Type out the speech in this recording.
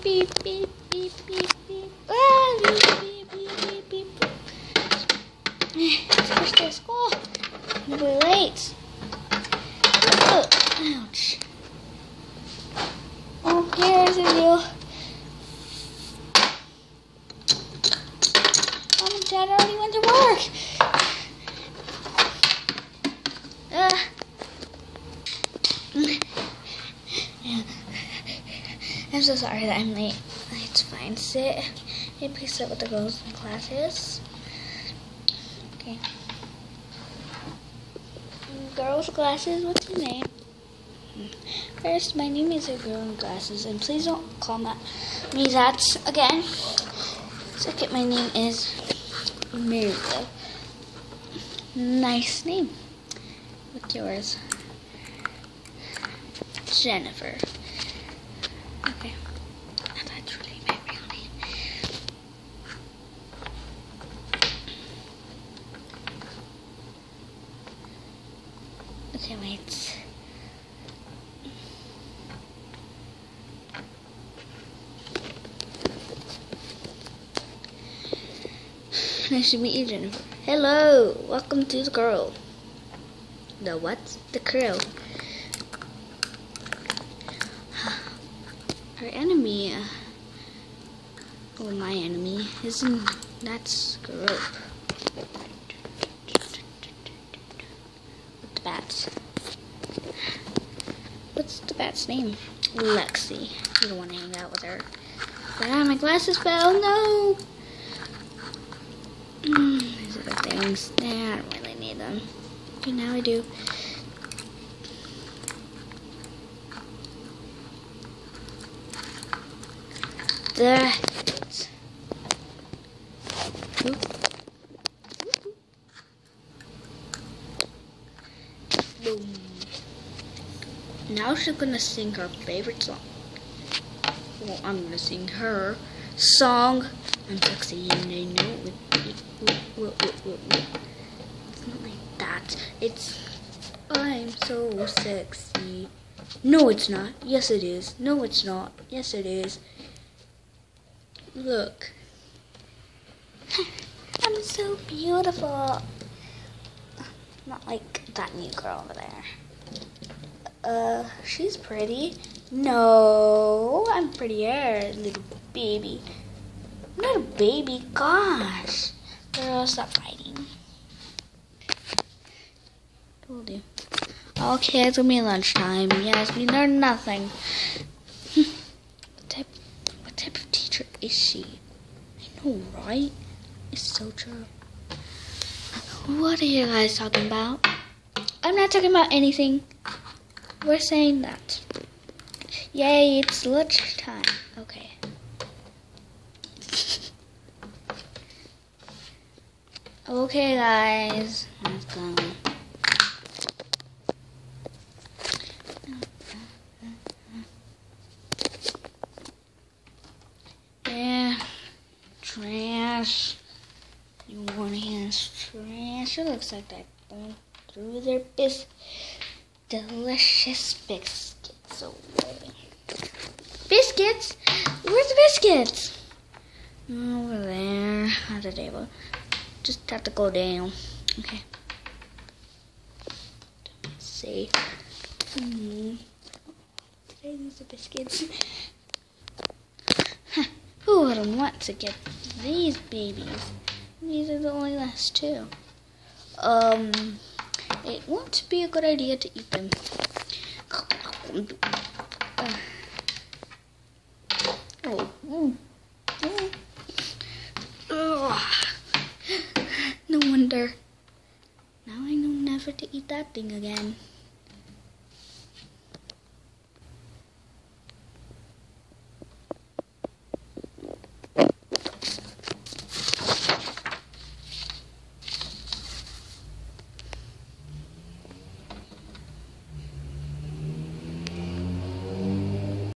beep, beep, beep, beep, beep. Ah, beep, beep, beep, beep, beep. It's first day of school. I'm gonna be late. Oh, ouch. Oh, here's the deal. Mom and Dad already went to work. I'm so sorry that I'm late. It's fine. Sit. Hey, please sit with the girls in classes. Okay. Girls' glasses, what's your name? First, my name is a girl in glasses, and please don't call me that again. Second, my name is Mirza. Nice name. What's yours? Jennifer. Okay. That's really my real name. Okay, wait. Nice to meet you, Jennifer. Hello! Welcome to the girl. The what? The crew. Our enemy, well, my enemy, isn't that's group. With the bats. What's the bat's name? Lexi. You don't want to hang out with her. Ah, my glasses fell. No! These are the things. Nah, I don't really need them. Okay, now I do. That. Boom. Now she's gonna sing her favorite song. Well, I'm gonna sing her song. I'm sexy and I know it. It's not like that. It's I'm so sexy. No, it's not. Yes, it is. No, it's not. Yes, it is. Look. I'm so beautiful. Not like that new girl over there. She's pretty. No, I'm prettier, little baby. I'm not a baby, gosh. Girl, stop fighting. Told you. Okay, it's gonna be lunchtime. Yes, we learned nothing. What type of teacher is she? I know, right? It's so true. What are you guys talking about? I'm not talking about anything. We're saying that. Yay, it's lunchtime. Okay. Okay, guys. Let's go. Yeah. Trash. You want to hear trash? It looks like they're going through their delicious biscuits away. Biscuits? Where's the biscuits? Over there at the table. Just have to go down. Okay. Let's see. These are biscuits. Who wouldn't want to get these babies? These are the only last two. It won't be a good idea to eat them. No wonder. Now I know never to eat that thing again.